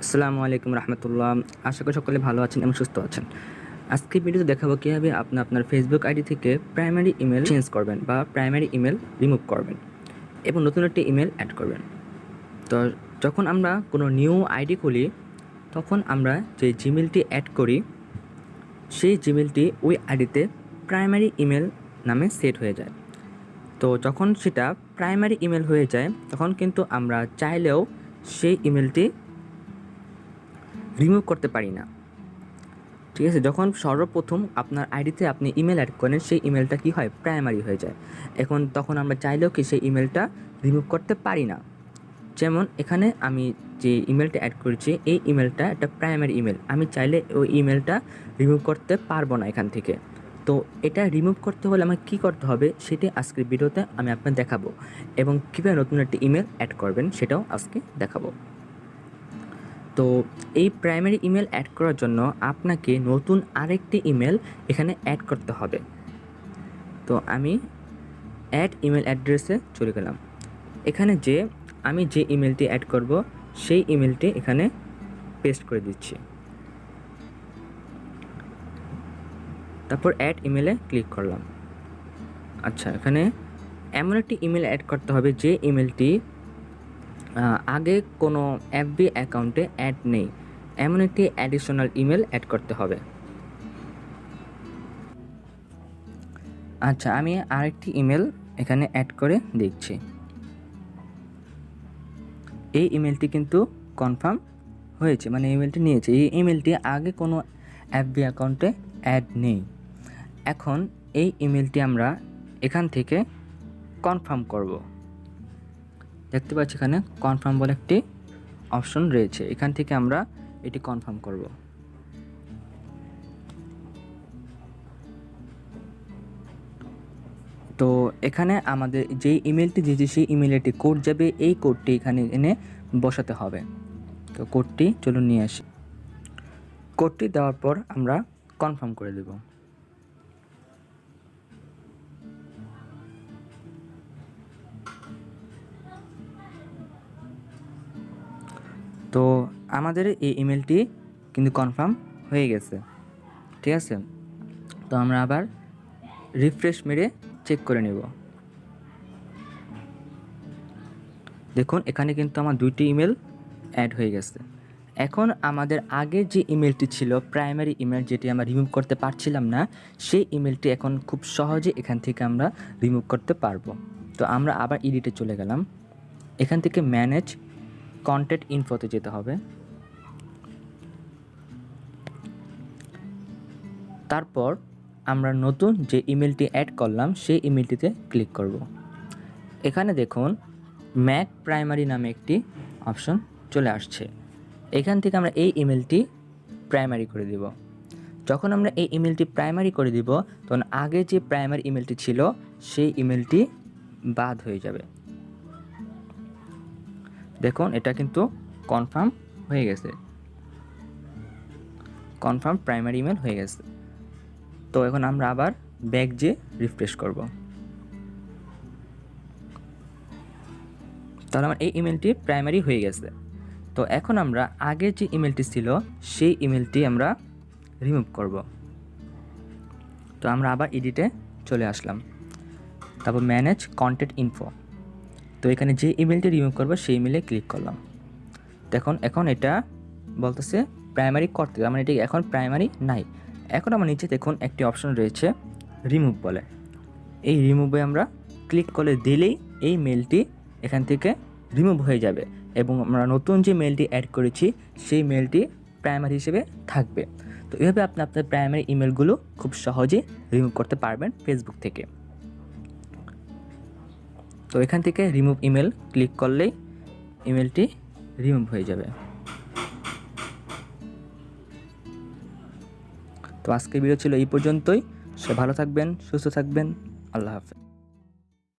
আসসালামু আলাইকুম রহমতুল্লাহ। আশা করি সকলে ভালো আছেন এবং সুস্থ আছেন। আজকে ভিডিওতে দেখাবো কীভাবে আপনি আপনার ফেসবুক আইডি থেকে প্রাইমারি ইমেল চেঞ্জ করবেন বা প্রাইমারি ইমেল রিমুভ করবেন এবং নতুন একটি ইমেল অ্যাড করবেন। তো যখন আমরা কোনো নিউ আইডি খুলি তখন আমরা যে জিমেলটি অ্যাড করি সেই জিমেলটি ওই আইডিতে প্রাইমারি ইমেল নামে সেট হয়ে যায়। তো যখন সেটা প্রাইমারি ইমেল হয়ে যায় তখন কিন্তু আমরা চাইলেও সেই ইমেলটি রিমুভ করতে পারি না। ঠিক আছে, যখন সর্বপ্রথম আপনার আইডিতে আপনি ইমেল অ্যাড করেন সেই ইমেলটা কি হয়, প্রাইমারি হয়ে যায়। তখন আমরা চাইলেও কি সেই ইমেলটা রিমুভ করতে পারি না। যেমন এখানে আমি যে ইমেলটা অ্যাড করেছি এই ইমেলটা একটা প্রাইমারি ইমেল, আমি চাইলে ওই ইমেলটা রিমুভ করতে পারবো না এখান থেকে। তো এটা রিমুভ করতে হলে আমাকে কী করতে হবে সেটি আজকের ভিডিওতে আমি আপনাকে দেখাবো এবং কীভাবে নতুন একটি ইমেল অ্যাড করবেন সেটাও আজকে দেখাবো। তো এই প্রাইমারি ইমেল অ্যাড করার জন্য আপনাকে নতুন আরেকটি ইমেল এখানে অ্যাড করতে হবে। তো আমি অ্যাড ইমেল অ্যাড্রেসে চলে গেলাম। এখানে আমি যে ইমেলটি অ্যাড করব সেই ইমেলটি এখানে পেস্ট করে দিচ্ছি। তারপর অ্যাড ইমেলে ক্লিক করলাম। আচ্ছা, এখানে এমন একটি ইমেল অ্যাড করতে হবে যে ইমেলটি আগে কোনো এফবি অ্যাকাউন্টে অ্যাড নেই, এমন একটি অ্যাডিশনাল ইমেল অ্যাড করতে হবে। আচ্ছা, আমি আরেকটি ইমেল এখানে অ্যাড করে দেখছি। এই ইমেলটি কিন্তু কনফার্ম হয়েছে, মানে ইমেলটি নিয়েছে। এই ইমেলটি আগে কোনো এফবি অ্যাকাউন্টে অ্যাড নেই। এখন এই ইমেলটি আমরা এখান থেকে কনফার্ম করব। দেখতে পাচ্ছি এখানে কনফার্ম বলে একটি অপশন রয়েছে, এখান থেকে আমরা এটি কনফার্ম করব। তো এখানে আমাদের যেই ইমেলটি দিয়েছি সেই ইমেলে একটি কোড যাবে, এই কোডটি এখানে এনে বসাতে হবে। তো কোডটি চলুন নিয়ে আসি। কোডটি দেওয়ার পর আমরা কনফার্ম করে দেব। তো আমাদের এই ইমেলটি কিন্তু কনফার্ম হয়ে গেছে। ঠিক আছে, তো আমরা আবার রিফ্রেশ মেরে চেক করে নেব। দেখুন এখানে কিন্তু আমার দুইটি ইমেল অ্যাড হয়ে গেছে। এখন আমাদের আগের যে ইমেলটি ছিল প্রাইমারি ইমেল, যেটি আমরা রিমুভ করতে পারছিলাম না, সেই ইমেলটি এখন খুব সহজে এখান থেকে আমরা রিমুভ করতে পারবো। তো আমরা আবার এডিটে চলে গেলাম। এখান থেকে ম্যানেজ কন্ট্যাক্ট ইনফোতে যেতে হবে। তারপর আমরা নতুন যে ইমেলটি অ্যাড করলাম সেই ইমেলটিতে ক্লিক করব। এখানে দেখুন ম্যাক প্রাইমারি নামে একটি অপশন চলে আসছে। এখান থেকে আমরা এই ইমেলটি প্রাইমারি করে দিব। যখন আমরা এই ইমেলটি প্রাইমারি করে দিব তখন আগে যে প্রাইমারি ইমেলটি ছিল সেই ইমেলটি বাদ হয়ে যাবে। দেখুন এটা কিন্তু কনফার্ম হয়ে গেছে, কনফার্ম প্রাইমারি ইমেল হয়ে গেছে। তো এখন আমরা আবার ব্যাক যে রিফ্রেশ করব। তাহলে আমার এই ইমেলটি প্রাইমারি হয়ে গেছে। তো এখন আমরা আগে যে ইমেলটি ছিল সেই ইমেলটি আমরা রিমুভ করব। তো আমরা আবার এডিটে চলে আসলাম, তারপর ম্যানেজ কন্ট্যাক্ট ইনফো। তো এখানে যে ইমেলটি রিমুভ করবো সেই ইমেলে ক্লিক করলাম। দেখুন এখন এটা বলতেছে প্রাইমারি করতে, মানে এটি এখন প্রাইমারি নাই। এখন আমার নিচে দেখুন একটি অপশন রয়েছে রিমুভ বলে, এই রিমুভে আমরা ক্লিক করে দিলেই এই মেলটি এখান থেকে রিমুভ হয়ে যাবে এবং আমরা নতুন যে মেলটি অ্যাড করেছি সেই মেলটি প্রাইমারি হিসেবে থাকবে। তো এইভাবে আপনি আপনার প্রাইমারি ইমেলগুলো খুব সহজে রিমুভ করতে পারবেন ফেসবুক থেকে। তো এখান থেকে রিমুভ ইমেল ক্লিক করলেই ইমেলটি রিমুভ হয়ে যাবে। তো আজকের ভিডিও ছিল এই পর্যন্তই। সবাই ভালো থাকবেন, সুস্থ থাকবেন। আল্লাহ হাফেজ।